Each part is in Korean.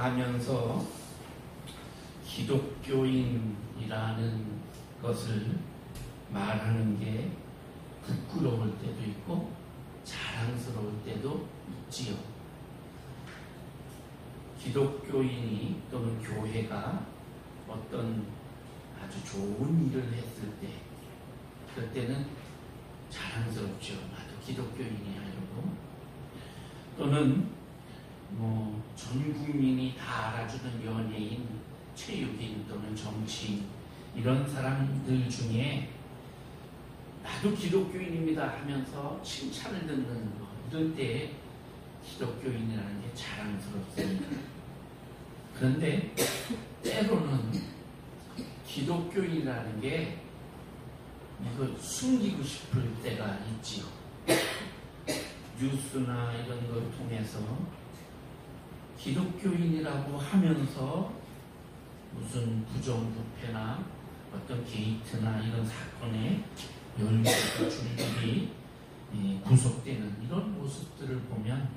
살아가면서 기독교인이라는 것을 말하는 게 부끄러울 때도 있고 자랑스러울 때도 있지요. 기독교인이 또는 교회가 어떤 아주 좋은 일을 했을 때, 그럴 때는 자랑스럽죠. 나도 기독교인이 하려고. 또는 전 국민이 다 알아주는 연예인, 체육인 또는 정치인, 이런 사람들 중에 나도 기독교인입니다 하면서 칭찬을 듣는 거, 이럴 때 기독교인이라는 게 자랑스럽습니다. 그런데 때로는 기독교인이라는 게 이거 숨기고 싶을 때가 있지요. 뉴스나 이런 걸 통해서 기독교인이라고 하면서 무슨 부정부패나 어떤 게이트나 이런 사건에 열매가 줄줄이 구속되는 이런 모습들을 보면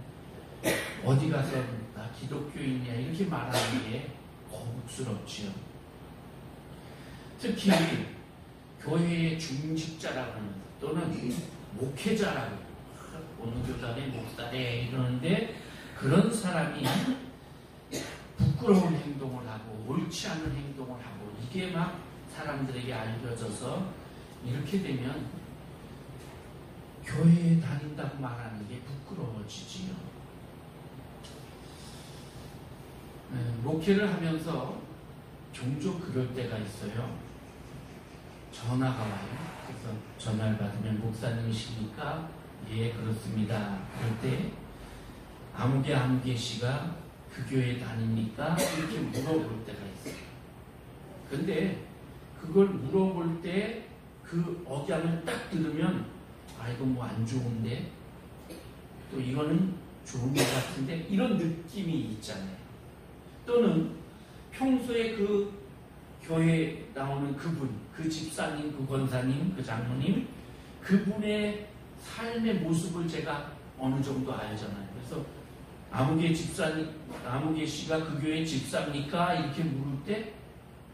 어디 가서 나 기독교인이야 이렇게 말하는 게 거북스럽지요. 특히 교회의 중직자라고 하는 또는 목회자라고 어느 교단의 목사래 이러는데 그런 사람이 부끄러운 행동을 하고 옳지 않은 행동을 하고 이게 막 사람들에게 알려져서 이렇게 되면 교회에 다닌다고 말하는 게 부끄러워지지요. 목회를 하면서 종종 그럴 때가 있어요. 전화가 와요. 그래서 전화를 받으면 목사님이십니까? 예, 그렇습니다. 그럴 때 아무개 씨가 그 교회에 다닙니까? 이렇게 물어볼 때가 있어요. 근데 그걸 물어볼 때 그 억양을 딱 들으면 이거 뭐 안 좋은데 또 이거는 좋은 것 같은데 이런 느낌이 있잖아요. 또는 평소에 그 교회에 나오는 그분, 그 집사님, 그 권사님, 그 장로님, 그분의 삶의 모습을 제가 어느 정도 알잖아요. 그래서 아무개 씨가 그 교회 집사입니까? 이렇게 물을 때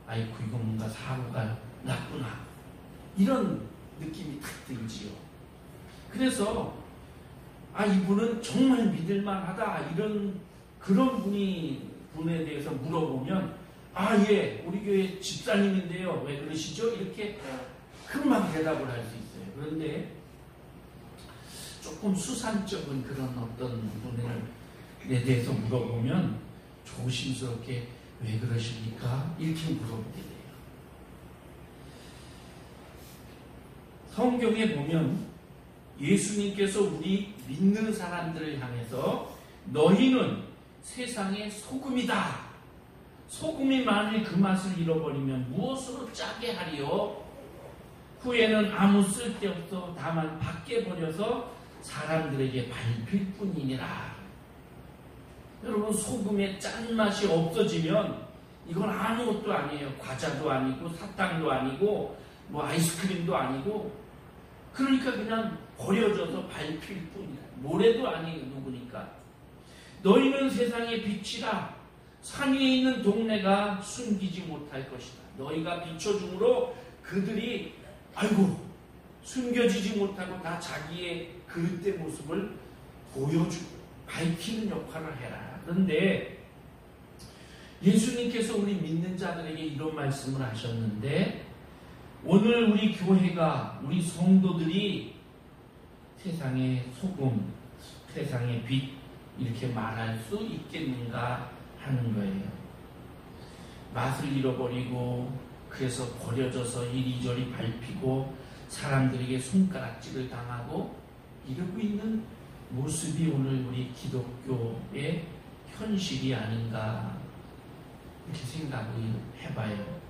아이고 이거 뭔가 사고가 났구나 이런 느낌이 탁 들지요. 그래서 이분은 정말 믿을만하다 이런 그런 분에 대해서 물어보면 예, 우리 교회 집사님인데요. 왜 그러시죠? 이렇게 금방 대답을 할 수 있어요. 그런데 조금 수산적인 그런 어떤 분에 대해서 물어보면 조심스럽게 왜 그러십니까? 이렇게 물어보게 돼요. 성경에 보면 예수님께서 우리 믿는 사람들을 향해서 너희는 세상의 소금이다. 소금이 만일 그 맛을 잃어버리면 무엇으로 짜게 하리요? 후에는 아무 쓸데없어 다만 밖에 버려서 사람들에게 밟힐 뿐이니라. 여러분, 소금의 짠맛이 없어지면 이건 아무것도 아니에요. 과자도 아니고 사탕도 아니고 뭐 아이스크림도 아니고 그러니까 그냥 버려져서 밟힐 뿐이야. 모래도 아니고 누구니까. 너희는 세상의 빛이라. 산 위에 있는 동네가 숨기지 못할 것이다. 너희가 비춰줌으로 그들이 숨겨지지 못하고 다 자기의 그릇된 모습을 보여주고 밝히는 역할을 해라. 그런데 예수님께서 우리 믿는 자들에게 이런 말씀을 하셨는데 오늘 우리 교회가 우리 성도들이 세상의 소금, 세상의 빛 이렇게 말할 수 있겠는가 하는 거예요. 맛을 잃어버리고 그래서 버려져서 이리저리 밟히고 사람들에게 손가락질을 당하고 이러고 있는 모습이 오늘 우리 기독교의 현실이 아닌가 이렇게 생각을 해봐요.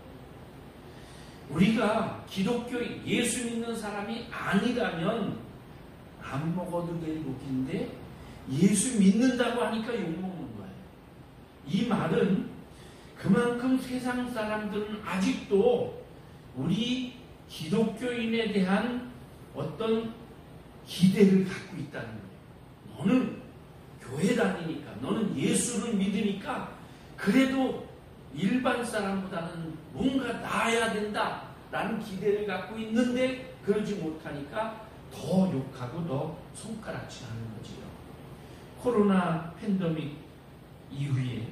우리가 기독교인, 예수 믿는 사람이 아니라면 안 먹어도 될 욕인데 예수 믿는다고 하니까 욕먹는 거예요. 이 말은 그만큼 세상 사람들은 아직도 우리 기독교인에 대한 어떤 기대를 갖고 있다는 거예요. 너는 교회 다니니까, 너는 예수를 믿으니까 그래도 일반 사람보다는 뭔가 나아야 된다라는 기대를 갖고 있는데 그러지 못하니까 더 욕하고 더 손가락질하는 거지요. 코로나 팬데믹 이후에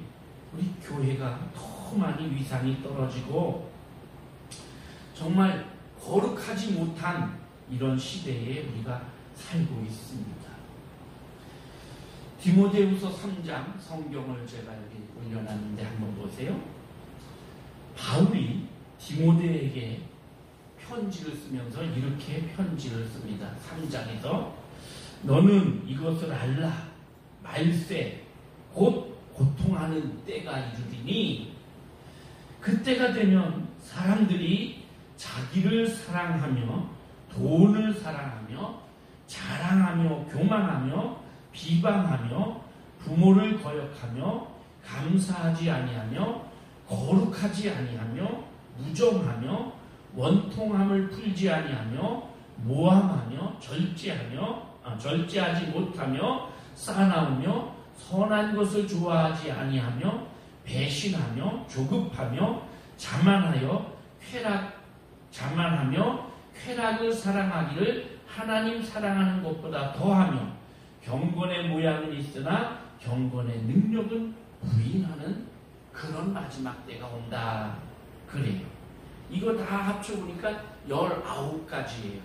우리 교회가 더 많이 위상이 떨어지고 정말 거룩하지 못한 이런 시대에 우리가 살고 있습니다. 디모데후서 3장 성경을 제가 여기 올려놨는데 한번 보세요. 바울이 디모데에게 편지를 쓰면서 이렇게 편지를 씁니다. 3장에서 너는 이것을 알라. 말세 곧 고통하는 때가 이르리니 그때가 되면 사람들이 자기를 사랑하며 돈을 사랑하며 자랑하며 교만하며 비방하며 부모를 거역하며 감사하지 아니하며 거룩하지 아니하며 무정하며 원통함을 풀지 아니하며 모함하며 절제하지 못하며 싸나우며 선한 것을 좋아하지 아니하며 배신하며 조급하며 자만하며 쾌락을 사랑하기를 하나님 사랑하는 것보다 더하며 경건의 모양은 있으나 경건의 능력은 부인하는 그런 마지막 때가 온다. 그래요. 이거 다 합쳐보니까 19가지예요.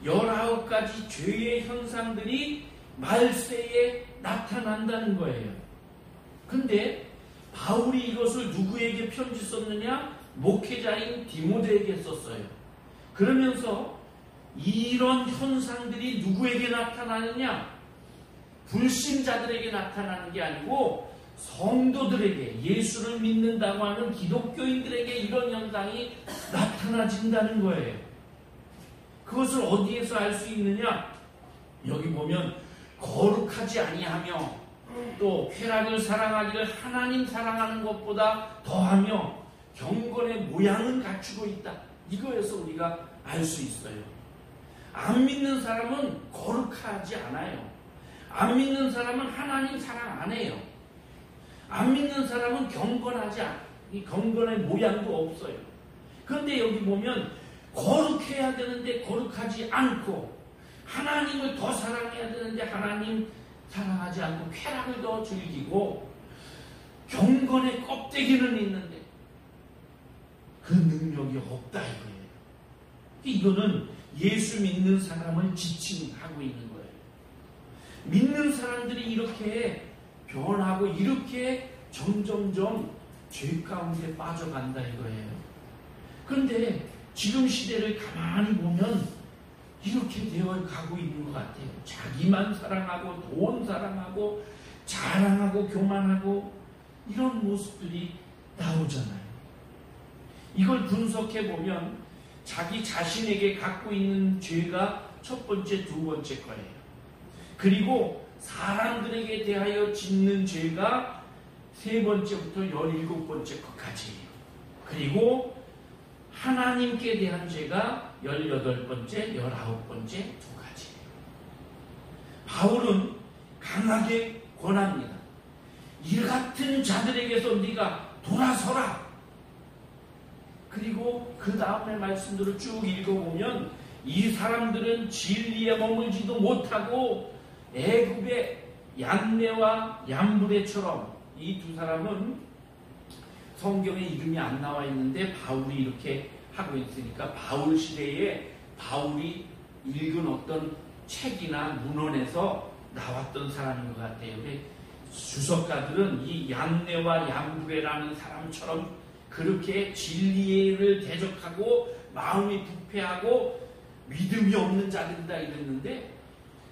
19가지 죄의 현상들이 말세에 나타난다는 거예요. 근데 바울이 이것을 누구에게 편지 썼느냐? 목회자인 디모데에게 썼어요. 그러면서 이런 현상들이 누구에게 나타나느냐? 불신자들에게 나타나는 게 아니고 성도들에게, 예수를 믿는다고 하는 기독교인들에게 이런 현상이 나타나진다는 거예요. 그것을 어디에서 알 수 있느냐? 여기 보면 거룩하지 아니하며 또 쾌락을 사랑하기를 하나님 사랑하는 것보다 더하며 경건의 모양은 갖추고 있다. 이거에서 우리가 알 수 있어요. 안 믿는 사람은 거룩하지 않아요. 안 믿는 사람은 하나님 사랑 안 해요. 안 믿는 사람은 이 경건의 모양도 없어요. 그런데 여기 보면 거룩해야 되는데 거룩하지 않고 하나님을 더 사랑해야 되는데 하나님 사랑하지 않고 쾌락을 더 즐기고 경건의 껍데기는 있는데 그 능력이 없다 이거예요. 이거는 예수 믿는 사람을 지칭하고 있는 거예요. 믿는 사람들이 이렇게 변하고 이렇게 점점점 죄 가운데 빠져간다 이거예요. 그런데 지금 시대를 가만히 보면 이렇게 되어 가고 있는 것 같아요. 자기만 사랑하고 돈 사랑하고 자랑하고 교만하고 이런 모습들이 나오잖아요. 이걸 분석해 보면 자기 자신에게 갖고 있는 죄가 첫 번째, 두 번째 거예요. 그리고 사람들에게 대하여 짓는 죄가 세 번째부터 17번째 것까지예요. 그리고 하나님께 대한 죄가 18번째, 19번째 두 가지예요. 바울은 강하게 권합니다. 이 같은 자들에게서 네가 돌아서라. 그리고 그 다음의 말씀들을 쭉 읽어보면 이 사람들은 진리에 머물지도 못하고 애굽의 얀네와 얀브레처럼, 이 두 사람은 성경에 이름이 안 나와 있는데 바울이 이렇게 하고 있으니까 바울 시대에 바울이 읽은 어떤 책이나 문헌에서 나왔던 사람인 것 같아요. 주석가들은 이 얀네와 얀브레라는 사람처럼 그렇게 진리를 대적하고 마음이 부패하고 믿음이 없는 자들이다 이랬는데,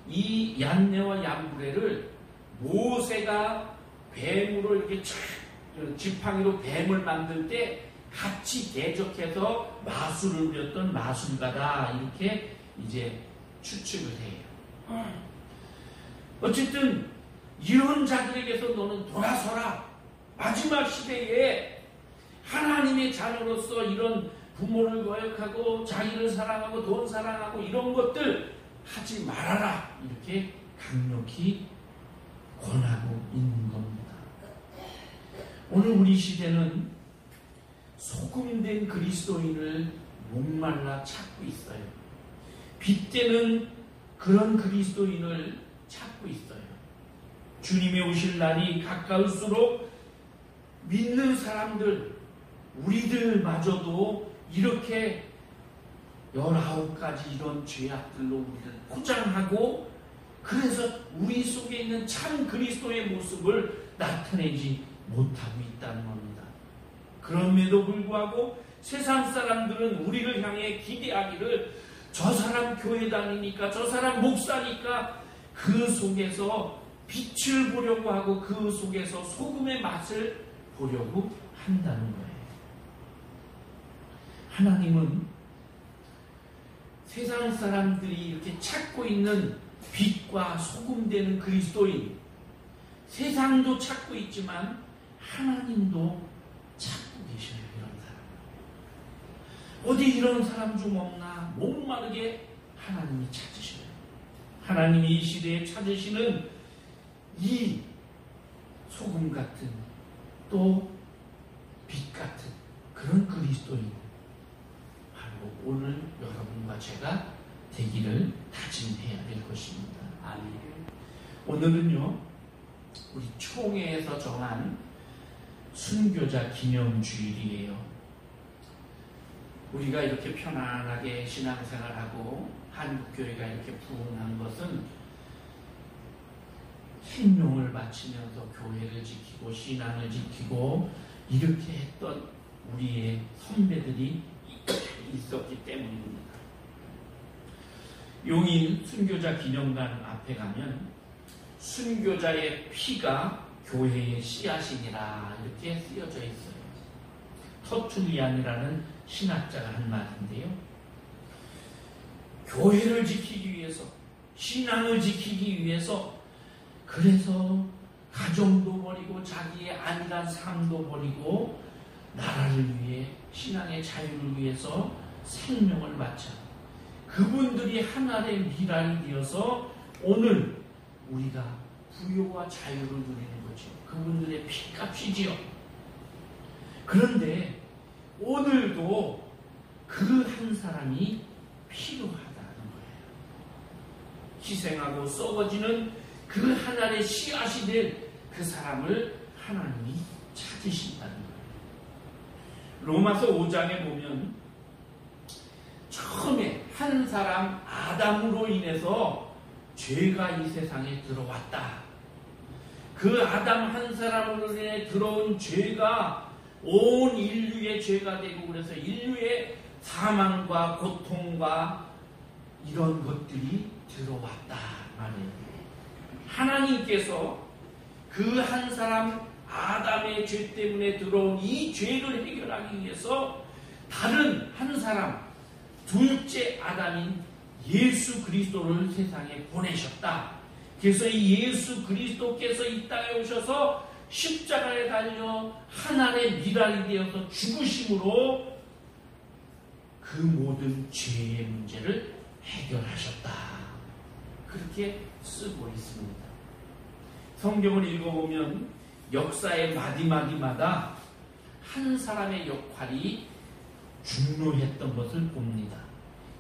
이 얀네와 얀브레를 모세가 뱀으로 이렇게 지팡이로 뱀을 만들 때 같이 대적해서 마술을 부렸던 마술가다 이렇게 이제 추측을 해요. 어쨌든 이런 자들에게서 너는 돌아서라. 마지막 시대에 하나님의 자녀로서 이런 부모를 거역하고 자기를 사랑하고 돈 사랑하고 이런 것들 하지 말아라. 이렇게 강력히 권하고 있는 겁니다. 오늘 우리 시대는 소금된 그리스도인을 목말라 찾고 있어요. 빗대는 그런 그리스도인을 찾고 있어요. 주님의 오실 날이 가까울수록 믿는 사람들, 우리들마저도 이렇게 19가지 이런 죄악들로 우리를 포장하고, 그래서 우리 속에 있는 참 그리스도의 모습을 나타내지 못하고 있다는 겁니다. 그럼에도 불구하고 세상 사람들은 우리를 향해 기대하기를, 저 사람 교회 다니니까, 저 사람 목사니까 그 속에서 빛을 보려고 하고 그 속에서 소금의 맛을 보려고 한다는 거예요. 하나님은 세상 사람들이 이렇게 찾고 있는 빛과 소금 되는 그리스도인, 세상도 찾고 있지만 하나님도 찾고 계셔요. 이런 사람, 어디 이런 사람 좀 없나 목마르게 하나님이 찾으셔요. 하나님이 이 시대에 찾으시는 이 소금 같은, 또 빛 같은 그런 그리스도인, 바로 오늘 여러분과 제가 되기를 다짐해야 될 것입니다. 아멘. 오늘은요, 우리 총회에서 정한 순교자 기념주일이에요. 우리가 이렇게 편안하게 신앙생활하고 한국교회가 이렇게 부흥한 것은 생명을 바치면서 교회를 지키고 신앙을 지키고 이렇게 했던 우리의 선배들이 있었기 때문입니다. 용인 순교자 기념관 앞에 가면 순교자의 피가 교회의 씨앗이니라 이렇게 쓰여져 있어요. 터툴리안이라는 신학자가 한 말인데요. 교회를 지키기 위해서, 신앙을 지키기 위해서, 그래서 가정도 버리고 자기의 안일한 삶도 버리고 나라를 위해, 신앙의 자유를 위해서 생명을 바쳐 그분들이 하나의 미랄이 되어서 오늘 우리가 부요와 자유를 누리는 거죠. 그분들의 피값이지요. 그런데 오늘도 그 한 사람이 필요하다는 거예요. 희생하고 썩어지는 그 하나의 씨앗이 될 그 사람을 하나님이 찾으신다는 거예요. 로마서 5장에 보면 처음에 한 사람 아담으로 인해서 죄가 이 세상에 들어왔다. 그 아담 한 사람으로 인해 들어온 죄가 온 인류의 죄가 되고, 그래서 인류의 사망과 고통과 이런 것들이 들어왔다 말이에요. 하나님께서 그 한 사람 아담의 죄 때문에 들어온 이 죄를 해결하기 위해서 다른 한 사람, 둘째 아담인 예수 그리스도를 세상에 보내셨다. 그래서 이 예수 그리스도께서 이 땅에 오셔서 십자가에 달려 하나님의 미랄이 되어서 죽으심으로 그 모든 죄의 문제를 해결하셨다. 그렇게 쓰고 있습니다. 성경을 읽어보면 역사의 마디마디마다 한 사람의 역할이 중요했던 것을 봅니다.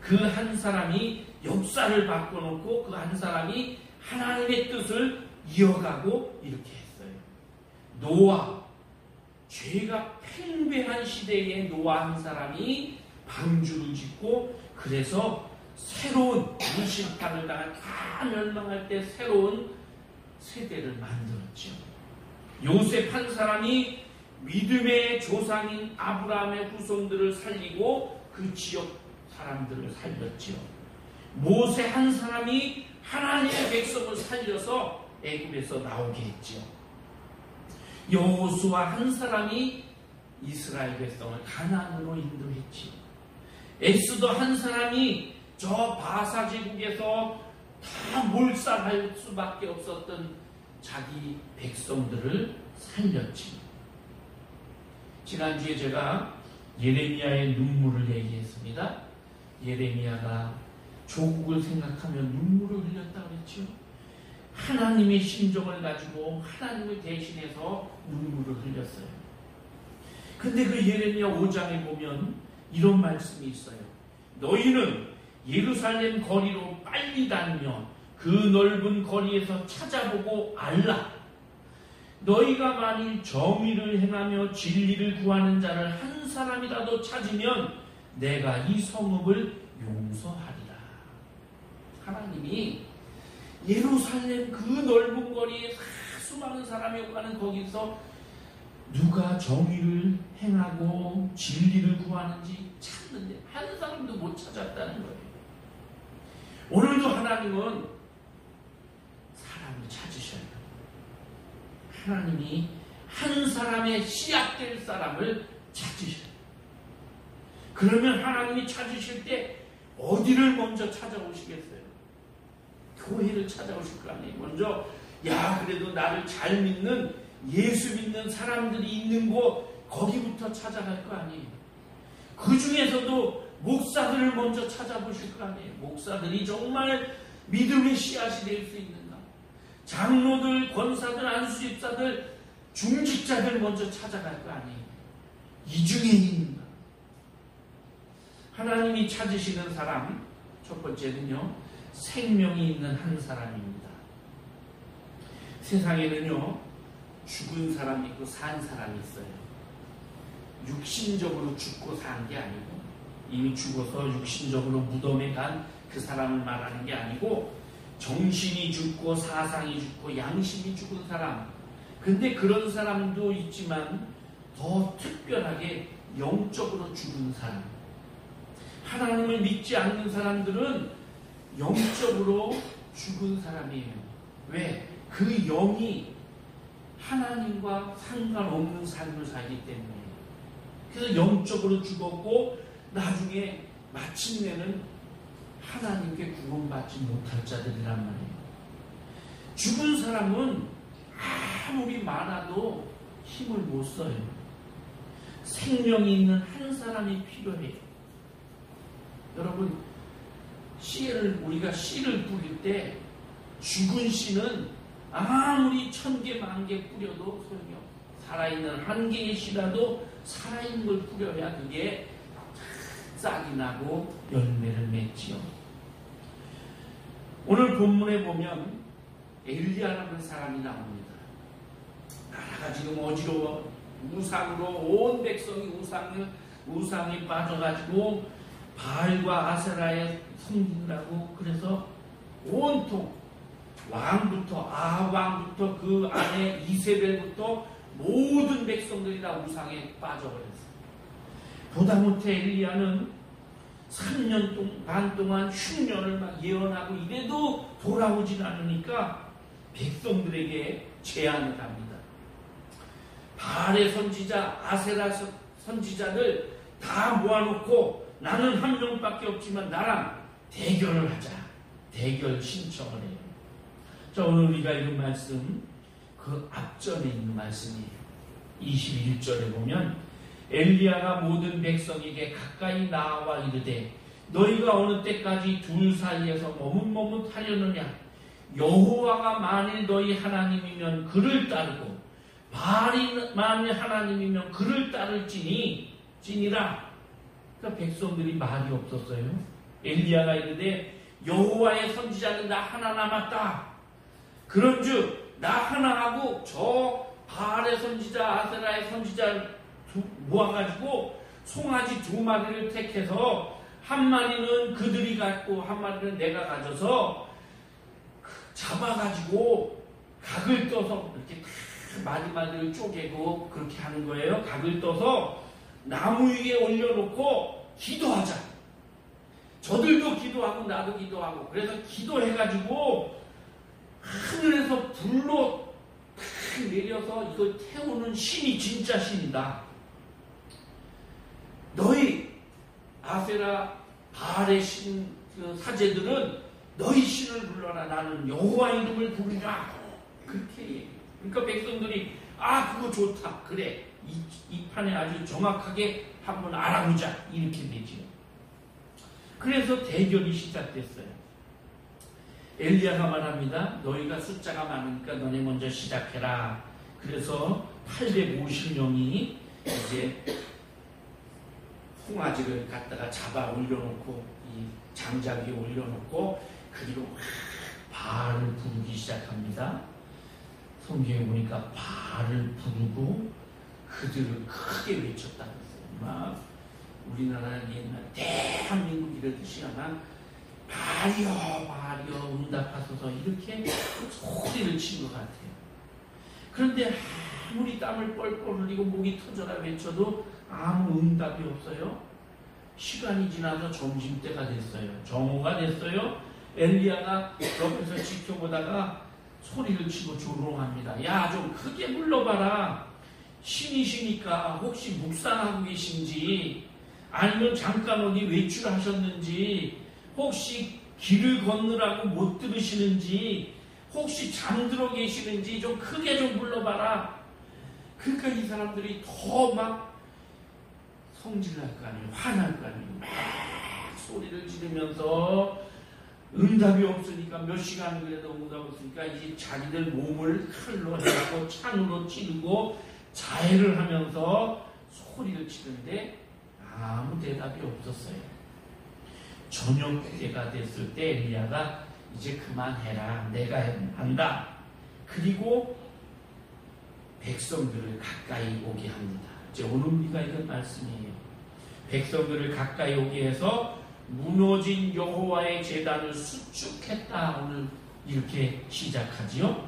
그 한 사람이 역사를 바꿔놓고 그 한 사람이 하나님의 뜻을 이어가고 이렇게 했어요. 노아, 죄가 팽배한 시대에 노아 한 사람이 방주를 짓고, 그래서 새로운 무심판을 당한 다 멸망할 때 새로운 세대를 만들었죠. 요셉 한 사람이 믿음의 조상인 아브라함의 후손들을 살리고 그 지역 사람들을 살렸죠. 모세 한 사람이 하나님의 백성을 살려서 애굽에서 나오게 했죠. 여호수아 한 사람이 이스라엘 백성을 가나안으로 인도했죠. 엑소더 한 사람이 저 바사 제국에서 다 몰살할 수밖에 없었던 자기 백성들을 살렸지. 지난주에 제가 예레미야의 눈물을 얘기했습니다. 예레미야가 조국을 생각하며 눈물을 흘렸다고 그랬죠. 하나님의 심정을 가지고 하나님을 대신해서 눈물을 흘렸어요. 근데 그 예레미야 5장에 보면 이런 말씀이 있어요. 너희는 예루살렘 거리로 빨리 다니며 그 넓은 거리에서 찾아보고 알라. 너희가 만일 정의를 행하며 진리를 구하는 자를 한 사람이라도 찾으면 내가 이 성읍을 용서하리라. 하나님이 예루살렘 그 넓은 거리에 수많은 사람이 오가는 거기서 누가 정의를 행하고 진리를 구하는지 찾는데 한 사람도 못 찾았다는 거예요. 오늘도 하나님은 사람을 찾으셔요. 하나님이 한 사람의 씨앗될 사람을 찾으셔요. 그러면 하나님이 찾으실 때 어디를 먼저 찾아오시겠어요? 교회를 찾아오실 거 아니에요. 먼저 그래도 나를 잘 믿는 예수 믿는 사람들이 있는 곳 거기부터 찾아갈 거 아니에요. 그 중에서도 목사들을 먼저 찾아보실 거 아니에요. 목사들이 정말 믿음의 씨앗이 될 수 있는가. 장로들, 권사들, 안수집사들, 중직자들 먼저 찾아갈 거 아니에요. 이 중에 있는가. 하나님이 찾으시는 사람 첫 번째는요, 생명이 있는 한 사람입니다. 세상에는요, 죽은 사람이 있고 산 사람이 있어요. 육신적으로 죽고 산 게 아니고 이미 죽어서 육신적으로 무덤에 간 그 사람을 말하는 게 아니고 정신이 죽고 사상이 죽고 양심이 죽은 사람. 근데 그런 사람도 있지만 더 특별하게 영적으로 죽은 사람. 하나님을 믿지 않는 사람들은 영적으로 죽은 사람이에요. 왜? 그 영이 하나님과 상관없는 삶을 살기 때문에. 그래서 영적으로 죽었고 나중에 마침내는 하나님께 구원받지 못할 자들이란 말이에요. 죽은 사람은 아무리 많아도 힘을 못 써요. 생명이 있는 한 사람이 필요해요. 여러분, 우리가 씨를 뿌릴 때 죽은 씨는 아무리 1000개, 10,000개 뿌려도 소용이 없어요. 살아있는 한 개의 씨라도 살아있는 걸 뿌려야 그게 싹이 나고 열매를 맺지요. 오늘 본문에 보면 엘리야라는 사람이 나옵니다. 나라가 지금 어지러워. 우상으로 온 백성이 우상에 빠져가지고 바알과 아세라에 섬기느라고. 그래서 온통 왕부터 아합왕부터 그 아내 이세벨부터 모든 백성들이 다 우상에 빠져버렸어요. 보다 못해 엘리야는 3년 반 동안 흉년을 막 예언하고 이래도 돌아오진 않으니까 백성들에게 제안을 합니다. 바알의 선지자, 아세라 선지자들 다 모아놓고 나는 한 명밖에 없지만 나랑 대결을 하자. 대결 신청을 해요. 자, 오늘 우리가 읽은 말씀 그 앞전에 있는 말씀이에요. 21절에 보면 엘리야가 모든 백성에게 가까이 나와 이르되 너희가 어느 때까지 둘 사이에서 머뭇머뭇하려느냐. 여호와가 만일 너희 하나님이면 그를 따르고 바알이 만일 하나님이면 그를 따를지니라. 그러니까 백성들이 말이 없었어요. 엘리야가 이르되 여호와의 선지자는 나 하나 남았다. 그런즉 나 하나하고 저 바알의 선지자 아세라의 선지자 모아가지고 송아지 2마리를 택해서 한 마리는 그들이 갖고 한 마리는 내가 가져서 잡아가지고 각을 떠서 이렇게 마디마디를 쪼개고 그렇게 하는 거예요. 각을 떠서 나무 위에 올려놓고 기도하자. 저들도 기도하고 나도 기도하고. 그래서 기도해가지고 하늘에서 불로 탁 내려서 이걸 태우는 신이 진짜 신이다. 너희 아세라 바알의 신 사제들은 너희 신을 불러라. 나는 여호와 이름을 부르라. 그렇게 얘기해요. 그러니까 백성들이 그거 좋다. 그래. 이 판에 아주 정확하게 한번 알아보자. 이렇게 되죠. 그래서 대결이 시작됐어요. 엘리야가 말합니다. 너희가 숫자가 많으니까 너네 먼저 시작해라. 그래서 850명이 이제 송아지를 갖다가 잡아 올려놓고 이 장작 위에 올려놓고 그리고 막 바알을 부르기 시작합니다. 성경에 보니까 바알을 부르고 그들을 크게 외쳤다고 했어요. 막 우리나라는 옛날 대한민국 이러듯이 아마 바알이여 바알이여 응답하소서 이렇게 소리를 친 것 같아요. 그런데 아무리 땀을 뻘뻘 흘리고 목이 터져라 외쳐도 아무 응답이 없어요. 시간이 지나서 점심때가 됐어요. 정오가 됐어요. 엘리야가 옆에서 지켜보다가 소리를 치고 조롱합니다. 야, 좀 크게 불러봐라. 신이시니까 혹시 묵상하고 계신지 아니면 잠깐 어디 외출하셨는지 혹시 길을 걷느라고 못 들으시는지 혹시 잠들어 계시는지 좀 크게 좀 불러봐라. 그러니까 이 사람들이 더 막 성질날 거 아니에요. 화날 거 아니에요. 막 소리를 지르면서 응답이 없으니까 몇 시간 그래도 응답 없으니까 이제 자기들 몸을 칼로 해갖고 창으로 찌르고 자해를 하면서 소리를 치는데 아무 대답이 없었어요. 저녁 때가 됐을 때 엘리야가 이제 그만해라. 내가 한다. 그리고 백성들을 가까이 오게 합니다. 이제 오늘 우리가 이런 말씀이에요. 백성들을 가까이 오게 해서 무너진 여호와의 제단을 수축했다. 오늘 이렇게 시작하지요.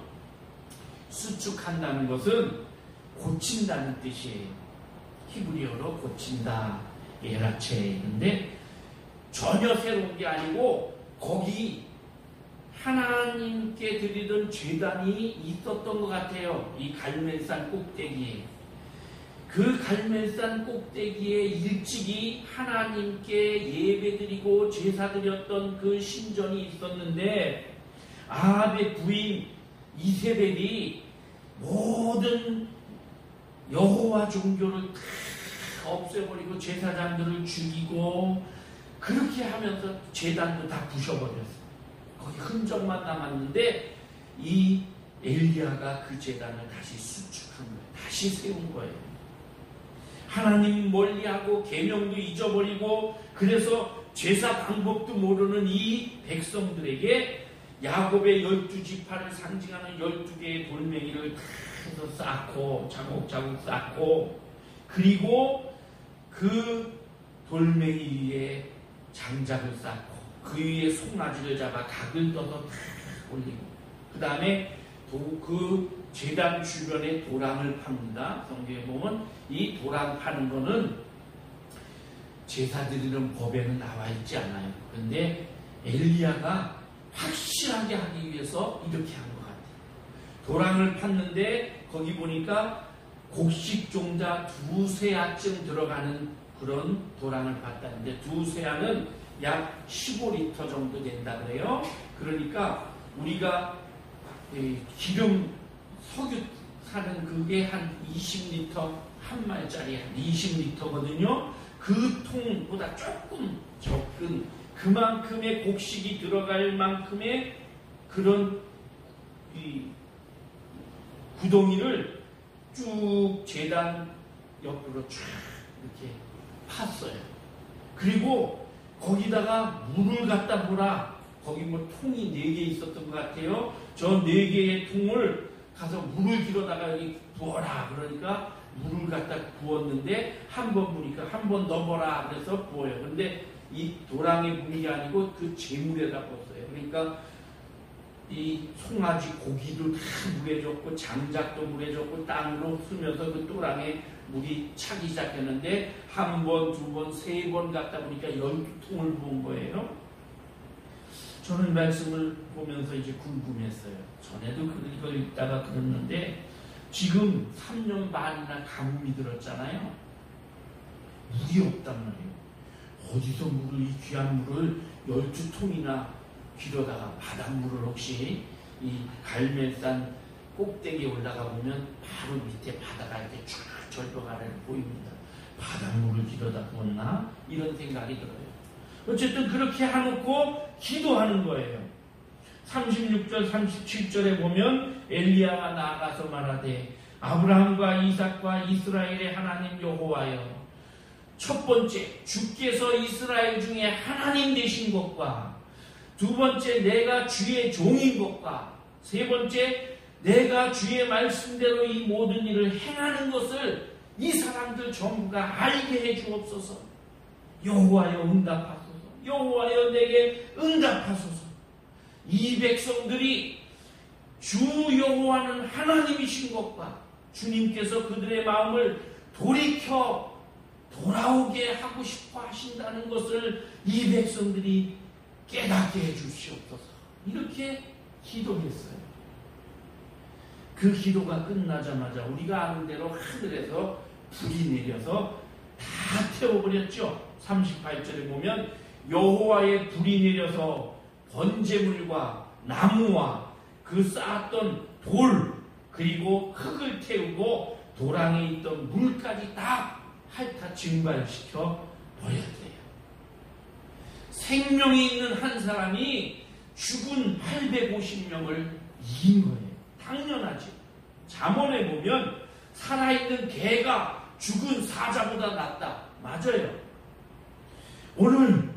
수축한다는 것은 고친다는 뜻이에요. 히브리어로 고친다. 에라체인데 전혀 새로운 게 아니고 거기 하나님께 드리던 제단이 있었던 것 같아요. 이 갈멜산 꼭대기에. 그 갈멜산 꼭대기에 일찍이 하나님께 예배드리고 제사드렸던 그 신전이 있었는데 아합의 부인 이세벨이 모든 여호와 종교를 다 없애버리고 제사장들을 죽이고 그렇게 하면서 제단도 다 부셔버렸어요. 거기 흔적만 남았는데 이 엘리야가 그 제단을 다시 수축한 거예요. 다시 세운 거예요. 하나님 멀리하고 계명도 잊어버리고 그래서 제사 방법도 모르는 이 백성들에게 야곱의 12지파를 상징하는 12개의 돌멩이를 다 해서 쌓고 자국자국 쌓고 그리고 그 돌멩이 위에 장작을 쌓고 그 위에 송아지를 잡아 각을 떠서 다 올리고 그 다음에 그 제단 주변에 도랑을 팝니다. 성경에 보면 이 도랑 파는 거는 제사 드리는 법에는 나와 있지 않아요. 그런데 엘리야가 확실하게 하기 위해서 이렇게 한 것 같아요. 도랑을 팠는데 거기 보니까 곡식종자 2세아쯤 들어가는 그런 도랑을 팠다는데 2세아는 약 15리터 정도 된다 그래요. 그러니까 우리가 기름 석유 사는 그게 한 20리터 한 말짜리 한 20리터거든요. 그 통보다 조금 적은 그만큼의 곡식이 들어갈 만큼의 그런 이 구덩이를 쭉 제단 옆으로 쫙 이렇게 팠어요. 그리고 거기다가 물을 갖다 부라. 거기 뭐 통이 4개 있었던 것 같아요. 저 4개의 통을 가서 물을 길어다가 여기 부어라. 그러니까 물을 갖다 부었는데 한 번 부니까 한 번 더 부어라. 그래서 부어요. 근데 이 도랑에 부는 게 아니고 그 재물에다 부었어요. 그러니까 이 송아지 고기도 다 물에 줬고 장작도 물에 줬고 땅으로 쓰면서 그 도랑에 물이 차기 시작했는데 한 번, 두 번, 세 번 갖다 보니까 12통을 부은 거예요. 저는 말씀을 보면서 이제 궁금했어요. 전에도 이걸 읽다가 그랬는데 지금 3년 반이나 가뭄이 들었잖아요. 물이 없단 말이에요. 어디서 물을 이 귀한 물을 12통이나 길어다가 바닷물을 혹시 이 갈멜산 꼭대기에 올라가 보면 바로 밑에 바다가 이렇게 쫙 절벽 아래 보입니다. 바닷물을 길어다 부었나? 이런 생각이 들어요. 어쨌든 그렇게 해놓고 기도하는 거예요. 36절 37절에 보면 엘리야가 나아가서 말하되 아브라함과 이삭과 이스라엘의 하나님 여호와여, 첫 번째 주께서 이스라엘 중에 하나님 되신 것과, 두 번째 내가 주의 종인 것과, 세 번째 내가 주의 말씀대로 이 모든 일을 행하는 것을 이 사람들 전부가 알게 해 주옵소서. 여호와여 응답하소서. 여호와여 내게 응답하소서. 이 백성들이 주 여호와는 하나님이신 것과 주님께서 그들의 마음을 돌이켜 돌아오게 하고 싶어 하신다는 것을 이 백성들이 깨닫게 해 주시옵소서. 이렇게 기도했어요. 그 기도가 끝나자마자 우리가 아는 대로 하늘에서 불이 내려서 다 태워버렸죠. 38절에 보면 여호와의 불이 내려서 번제물과 나무와 그 쌓았던 돌 그리고 흙을 태우고 돌 안에 있던 물까지 다 핥아 증발시켜 버렸대요. 생명이 있는 한 사람이 죽은 850명을 이긴 거예요. 당연하지. 잠언에 보면 살아있는 개가 죽은 사자보다 낫다. 맞아요. 오늘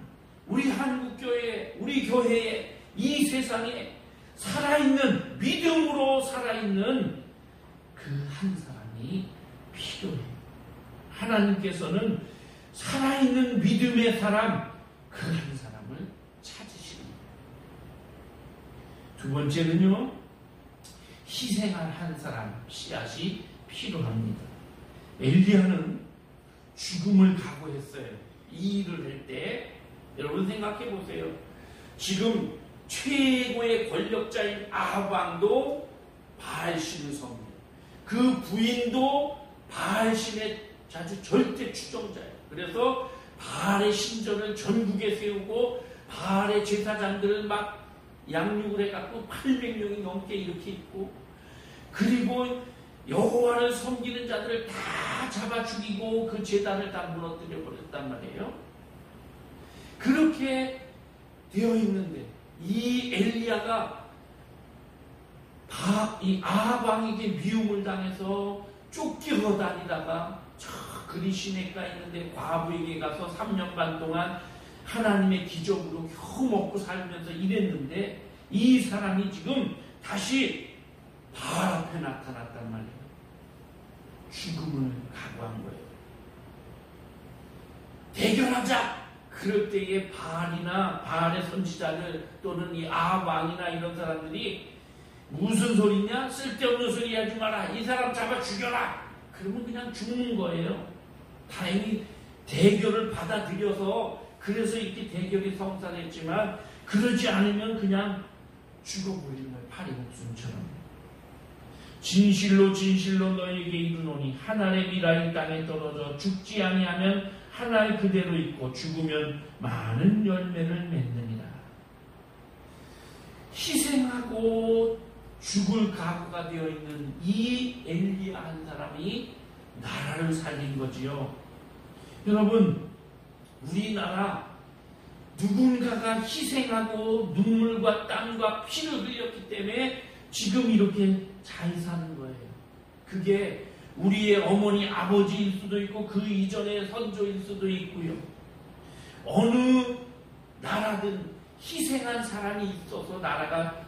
우리 한국교회, 우리 교회에, 이 세상에 살아있는, 믿음으로 살아있는 그 한 사람이 필요해요. 하나님께서는 살아있는 믿음의 사람, 그 한 사람을 찾으시는 거예요. 두 번째는요, 희생할 한 사람, 씨앗이 필요합니다. 엘리야는 죽음을 각오했어요. 이 일을 할 때 여러분 생각해 보세요. 지금 최고의 권력자인 아합 왕도 바알신을 섬겨요. 그 부인도 바알신의 아주 절대 추종자예요. 그래서 바알의 신전을 전국에 세우고 바알의 제사장들을 막 양육을 해갖고 800명이 넘게 이렇게 있고, 그리고 여호와를 섬기는 자들을 다 잡아 죽이고 그 제단을 다 무너뜨려 버렸단 말이에요. 그렇게 되어 있는데 이 엘리야가 이 아합 왕에게 미움을 당해서 쫓겨 다니다가 저 그리 시내가 있는데 과부에게 가서 3년 반 동안 하나님의 기적으로 겨우 먹고 살면서 일했는데, 이 사람이 지금 다시 바알 앞에 나타났단 말이에요. 죽음을 각오한 거예요. 대결하자! 그럴 때에 바알의 선지자들 또는 이 아합 왕이나 이런 사람들이 무슨 소리냐? 쓸데없는 소리 하지 마라. 이 사람 잡아 죽여라. 그러면 그냥 죽는 거예요. 다행히 대결을 받아들여서 그래서 이렇게 대결이 성사됐지만, 그러지 않으면 그냥 죽어버리는 거예요. 파리 목숨처럼. 진실로 진실로 너에게 이르노니 한 알의 미라이 땅에 떨어져 죽지 아니하면 한 알 그대로 있고 죽으면 많은 열매를 맺느니라. 희생하고 죽을 각오가 되어 있는 이 엘리야 한 사람이 나라를 살린 거지요. 여러분, 우리나라 누군가가 희생하고 눈물과 땀과 피를 흘렸기 때문에 지금 이렇게 잘 사는 거예요. 그게 우리의 어머니 아버지일 수도 있고 그 이전의 선조일 수도 있고요. 어느 나라든 희생한 사람이 있어서 나라가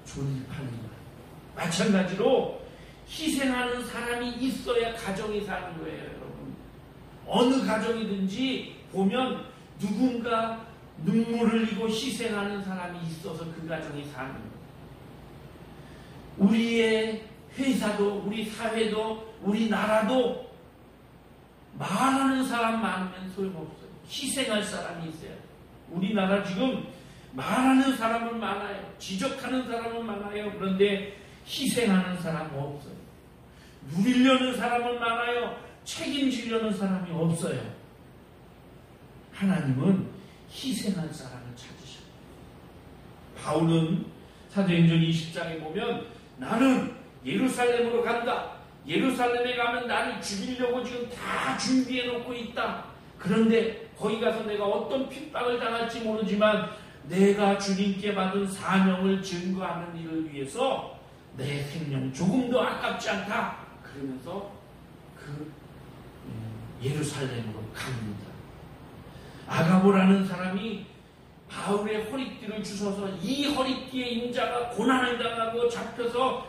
존립하는 거예요. 마찬가지로 희생하는 사람이 있어야 가정이 사는 거예요. 여러분, 어느 가정이든지 보면 누군가 눈물을 흘리고 희생하는 사람이 있어서 그 가정이 사는 거예요. 우리의 회사도, 우리 사회도, 우리 나라도 말하는 사람 많으면 소용없어요. 희생할 사람이 있어요. 우리나라 지금 말하는 사람은 많아요. 지적하는 사람은 많아요. 그런데 희생하는 사람은 없어요. 누리려는 사람은 많아요. 책임지려는 사람이 없어요. 하나님은 희생할 사람을 찾으셔요. 바울은 사도행전 20장에 보면 나는 예루살렘으로 간다. 예루살렘에 가면 나를 죽이려고 지금 다 준비해 놓고 있다. 그런데 거기 가서 내가 어떤 핍박을 당할지 모르지만 내가 주님께 받은 사명을 증거하는 일을 위해서 내 생명 조금도 아깝지 않다. 그러면서 그 예루살렘으로 갑니다. 아가보라는 사람이 바울의 허리띠를 주셔서 이 허리띠에 인자가 고난을 당하고 잡혀서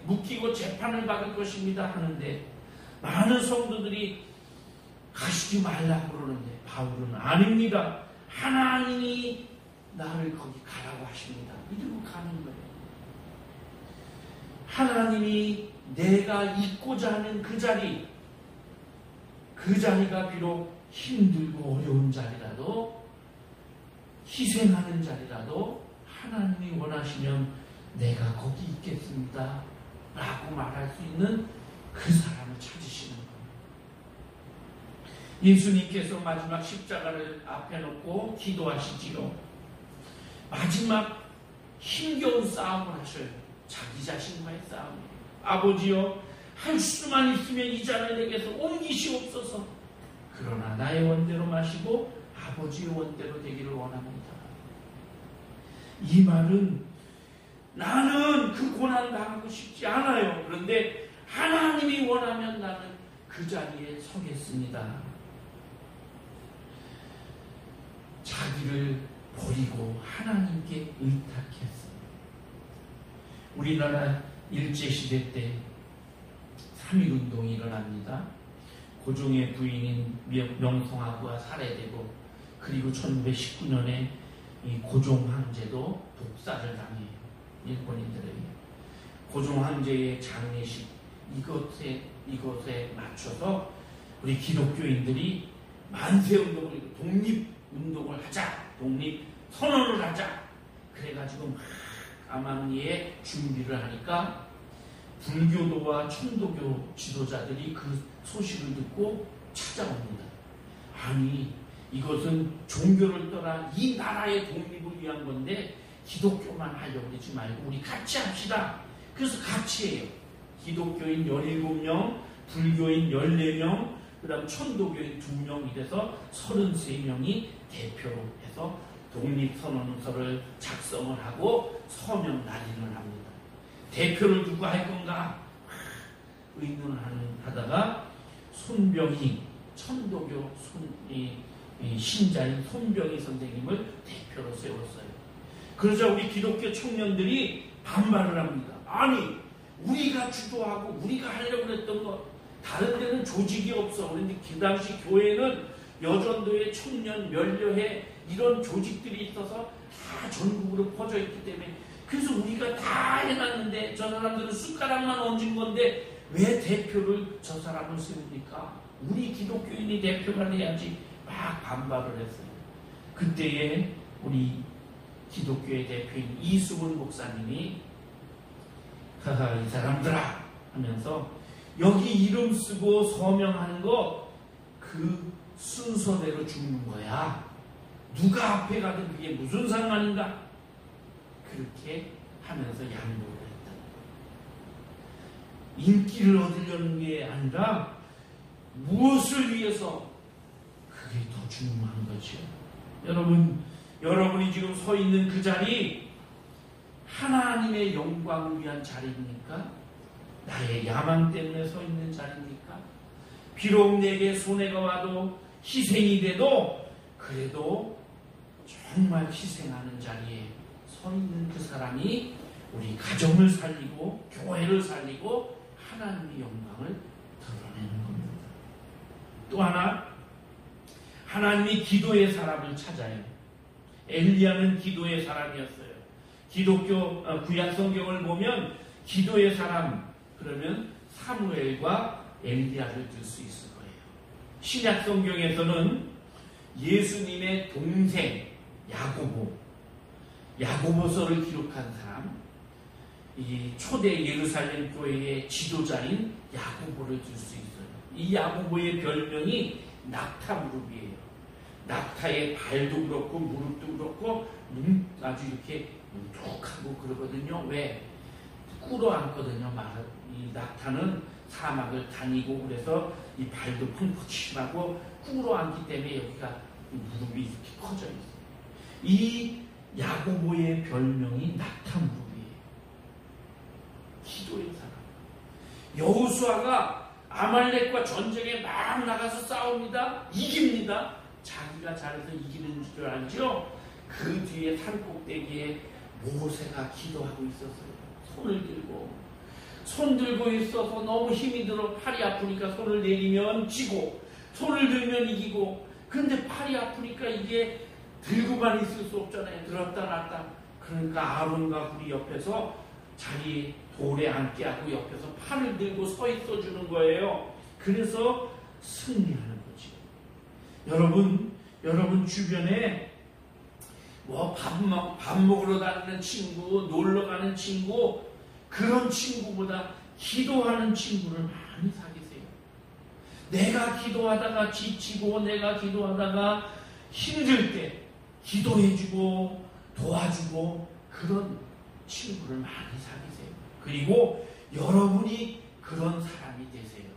묶이고 재판을 받을 것입니다 하는데 많은 성도들이 가시지 말라고 그러는데 바울은 아닙니다. 하나님이 나를 거기 가라고 하십니다. 이러고 가는 거예요. 하나님이 내가 있고자 하는 그 자리가 비록 힘들고 어려운 자리라도 희생하는 자리라도 하나님이 원하시면 내가 거기 있겠습니다 라고 말할 수 있는 그 사람을 찾으시는 겁니다. 예수님께서 마지막 십자가를 앞에 놓고 기도하시지요. 마지막 힘겨운 싸움을 하셔요. 자기 자신과의 싸움이에요. 아버지여, 할 수만 있으면 이 잔을 내게서 옮기시옵소서. 그러나 나의 원대로 마시고 아버지의 원대로 되기를 원합니다. 이 말은 나는 그 고난 당하고 싶지 않아요. 그런데 하나님이 원하면 나는 그 자리에 서겠습니다. 자기를 버리고 하나님께 의탁했어요. 우리나라 일제시대 때 3.1운동이 일어납니다. 고종의 부인인 명성황후가 살해되고 그리고 1919년에 이 고종 황제도 독살을 당해요. 일본인들에게. 고종 황제의 장례식 이것에 맞춰서 우리 기독교인들이 만세운동을 독립운동을 하자. 독립선언을 하자. 그래가지고 막 암암리에 준비를 하니까 불교도와 천도교 지도자들이 그 소식을 듣고 찾아옵니다. 아니, 이것은 종교를 떠나 이 나라의 독립을 위한 건데 기독교만 하려고 그러지 말고 우리 같이 합시다. 그래서 같이 해요. 기독교인 17명, 불교인 14명, 그 다음 천도교인 2명 이래서 33명이 대표로 해서 독립선언서를 작성을 하고 서명 날인을 합니다. 대표를 누구 할 건가? 의논을 하다가 손병희, 천도교 신자인 손병희 선생님을 대표로 세웠어요. 그러자 우리 기독교 청년들이 반발을 합니다. 아니, 우리가 주도하고 우리가 하려고 했던 거 다른 데는 조직이 없어. 그런데 그 당시 교회는 여전도회, 청년, 면려회 이런 조직들이 있어서 다 전국으로 퍼져 있기 때문에 그래서 우리가 다 해놨는데 저 사람들은 숟가락만 얹은 건데 왜 대표를 저 사람을 세웁니까? 우리 기독교인이 대표가 돼야지. 막 반발을 했어요. 그때에 우리 기독교의 대표인 이수근 목사님이 하하 이 사람들아 하면서 여기 이름 쓰고 서명하는 거 그 순서대로 죽는 거야. 누가 앞에 가든 그게 무슨 상관인가? 그렇게 하면서 양보를 했다. 인기를 얻으려는 게 아니라 무엇을 위해서 그게 더 중요한 거죠. 여러분이 지금 서 있는 그 자리 하나님의 영광을 위한 자리입니까? 나의 야망 때문에 서 있는 자리입니까? 비록 내게 손해가 와도 희생이 돼도 그래도 정말 희생하는 자리에 서 있는 그 사람이 우리 가정을 살리고 교회를 살리고 하나님의 영광을 드러내는 겁니다. 또 하나, 하나님이 기도의 사람을 찾아요. 엘리야는 기도의 사람이었어요. 기독교 구약 성경을 보면 기도의 사람 그러면 사무엘과 엘리야를 들 수 있을 거예요. 신약 성경에서는 예수님의 동생 야고보서를 기록한 사람, 이 초대 예루살렘 교회의 지도자인 야고보를 들 수 있어요. 이 야고보의 별명이 낙타무릎이에요. 낙타의 발도 그렇고 무릎도 그렇고 아주 이렇게 뭉툭하고 그러거든요. 왜? 꿇어앉거든요. 이 낙타는 사막을 다니고 그래서 이 발도 펑퍼짐하고 꿇어앉기 때문에 여기가 무릎이 이렇게 커져 있어요. 이 야고보의 별명이 나타무르비예요. 기도의 사람. 여호수아가 아말렉과 전쟁에 막 나가서 싸웁니다. 이깁니다. 자기가 잘해서 이기는 줄 알죠? 그 뒤에 산 꼭대기에 모세가 기도하고 있었어요. 손 들고 있어서 너무 힘이 들어 팔이 아프니까 손을 내리면 지고 손을 들면 이기고, 근데 팔이 아프니까 이게 들고만 있을 수 없잖아요. 들었다 놨다. 그러니까 아론과 훌이 옆에서 자기 돌에 앉게 하고 옆에서 팔을 들고 서 있어 주는 거예요. 그래서 승리하는 거지. 여러분 주변에 뭐 밥 먹으러 다니는 친구, 놀러 가는 친구, 그런 친구보다 기도하는 친구를 많이 사귀세요. 내가 기도하다가 지치고 내가 기도하다가 힘들 때 기도해주고 도와주고 그런 친구를 많이 사귀세요. 그리고 여러분이 그런 사람이 되세요.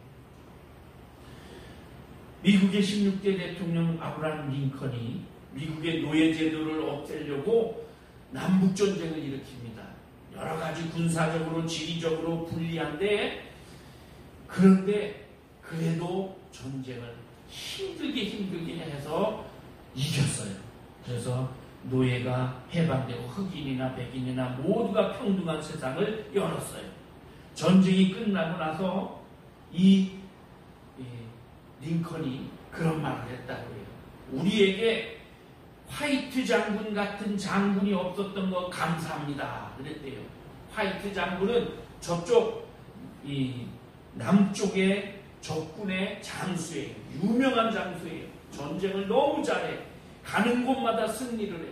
미국의 16대 대통령 아브라함 링컨이 미국의 노예제도를 없애려고 남북전쟁을 일으킵니다. 여러 가지 군사적으로 지리적으로 불리한데, 그런데 그래도 전쟁을 힘들게 해서 이겼어요. 그래서 노예가 해방되고 흑인이나 백인이나 모두가 평등한 세상을 열었어요. 전쟁이 끝나고 나서 이 링컨이 그런 말을 했다고 해요. 우리에게 화이트 장군 같은 장군이 없었던 거 감사합니다. 그랬대요. 화이트 장군은 저쪽 이 남쪽의 적군의 장수예요. 유명한 장수예요. 전쟁을 너무 잘해. 가는 곳마다 승리를 해.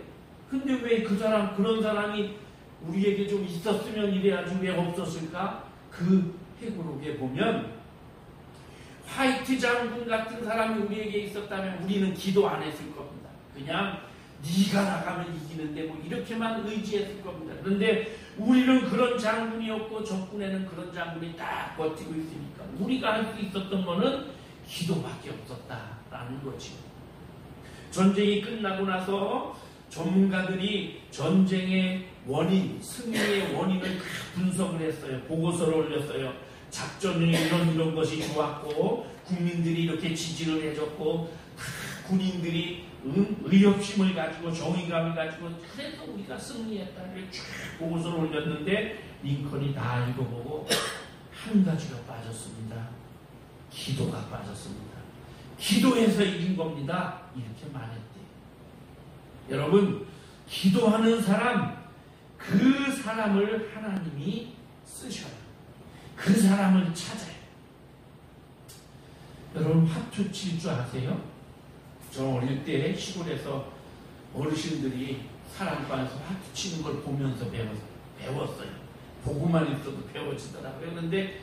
근데 왜 그런 사람이 우리에게 좀 있었으면 이래야지 왜 없었을까? 그 회고록에 보면 화이트 장군 같은 사람이 우리에게 있었다면 우리는 기도 안 했을 겁니다. 그냥 네가 나가면 이기는데 뭐 이렇게만 의지했을 겁니다. 그런데 우리는 그런 장군이 없고 적군에는 그런 장군이 딱 버티고 있으니까 우리가 할 수 있었던 거는 기도밖에 없었다라는 거지. 전쟁이 끝나고 나서 전문가들이 전쟁의 원인, 승리의 원인을 다 분석을 했어요. 보고서를 올렸어요. 작전이 이런 것이 좋았고 국민들이 이렇게 지지를 해줬고 군인들이 의협심을 가지고 정의감을 가지고 그래서 우리가 승리했다. 이렇게 쫙 보고서를 올렸는데 링컨이 다 읽어보고 한 가지가 빠졌습니다. 기도가 빠졌습니다. 기도해서 이긴 겁니다. 이렇게 말했대요. 여러분, 기도하는 사람, 그 사람을 하나님이 쓰셔요. 그 사람을 찾아요. 여러분, 화투 칠 줄 아세요? 저 어릴 때 시골에서 어르신들이 사랑방에서 화투 치는 걸 보면서 배웠어요. 보고만 있어도 배워지더라고요. 그런데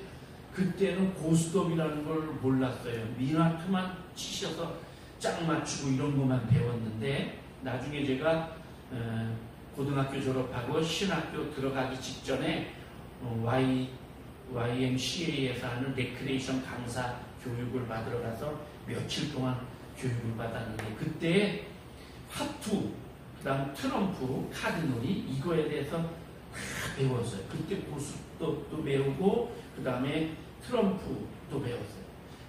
그때는 고스톱이라는 걸 몰랐어요. 미나트만 치셔서 짝 맞추고 이런 것만 배웠는데, 나중에 제가 고등학교 졸업하고 신학교 들어가기 직전에 YMCA에서 하는 레크레이션 강사 교육을 받으러 가서 며칠 동안 교육을 받았는데, 그때 화투, 그 다음 트럼프, 카드놀이 이거에 대해서 다 배웠어요. 그때 고스톱도 배우고 그 다음에 트럼프도 배웠어요.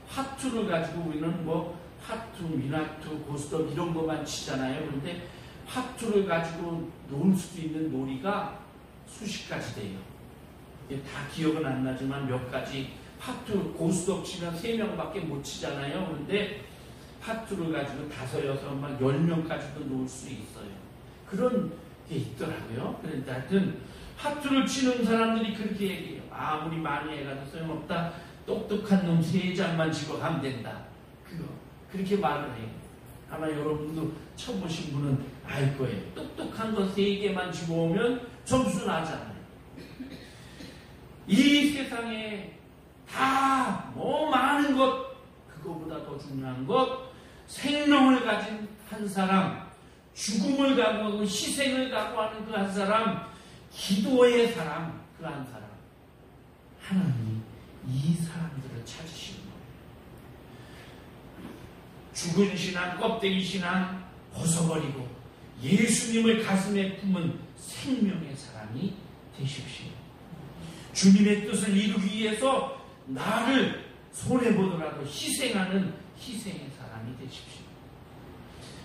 화투를 가지고 우리는 뭐 화투, 미나투, 고스톱 이런 것만 치잖아요. 그런데 화투를 가지고 놀 수 있는 놀이가 수십 가지 돼요. 다 기억은 안 나지만 몇 가지. 화투, 고스톱 치면 3명밖에 못 치잖아요. 그런데 화투를 가지고 5, 6, 10명까지도 놀 수 있어요. 그런 게 있더라고요. 그런데 하여튼 화투를 치는 사람들이 그렇게 얘기해요. 아무리 많이 해가지고 소용없다. 똑똑한 놈 3장만 집어 가면 된다. 그렇게 말을 해요. 아마 여러분도 쳐보신 분은 알 거예요. 똑똑한 거 3개만 집어오면 점수 나잖아요. 이 세상에 다 뭐 많은 것, 그거보다 더 중요한 것, 생명을 가진 한 사람, 죽음을 각오하고 희생을 각오하는 그 한 사람, 기도의 사람, 그 한 사람, 하나님이 이 사람들을 찾으시는 거예요. 죽은 신앙, 껍데기 신앙 벗어버리고 예수님을 가슴에 품은 생명의 사람이 되십시오. 주님의 뜻을 이루기 위해서 나를 손해보더라도 희생하는 희생의 사람이 되십시오.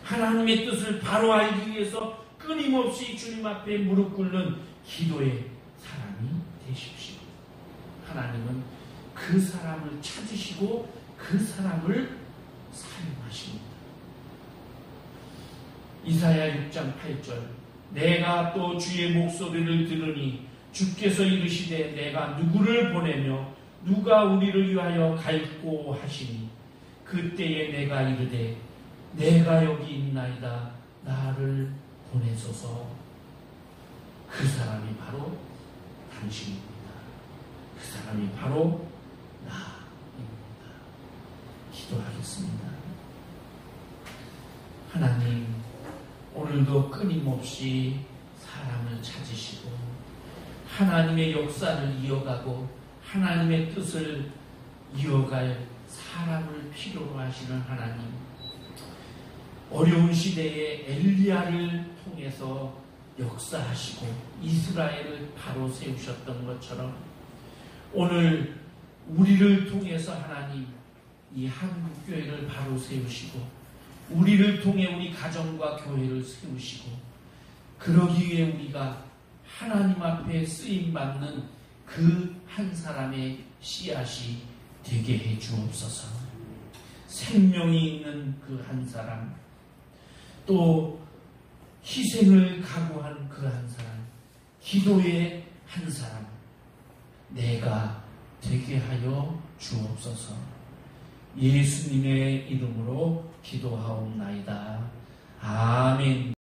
하나님의 뜻을 바로 알기 위해서 끊임없이 주님 앞에 무릎 꿇는 기도의 사람이 되십시오. 하나님은 그 사람을 찾으시고 그 사람을 사용하십니다. 이사야 6장 8절 내가 또 주의 목소리를 들으니 주께서 이르시되 내가 누구를 보내며 누가 우리를 위하여 갈고 하시니 그때에 내가 이르되 내가 여기 있나이다 나를 보내소서. 그 사람이 바로 당신입니다. 그 사람이 바로 나입니다. 기도하겠습니다. 하나님, 오늘도 끊임없이 사람을 찾으시고 하나님의 역사를 이어가고 하나님의 뜻을 이어갈 사람을 필요로 하시는 하나님, 어려운 시대에 엘리야를 통해서 역사하시고 이스라엘을 바로 세우셨던 것처럼 오늘 우리를 통해서 하나님 이 한국교회를 바로 세우시고 우리를 통해 우리 가정과 교회를 세우시고 그러기 위해 우리가 하나님 앞에 쓰임받는 그 한 사람의 씨앗이 되게 해 주옵소서. 생명이 있는 그 한 사람, 또 희생을 각오한 그 한 사람, 기도의 한 사람, 내가 되게 하여 주옵소서. 예수님의 이름으로 기도하옵나이다. 아멘.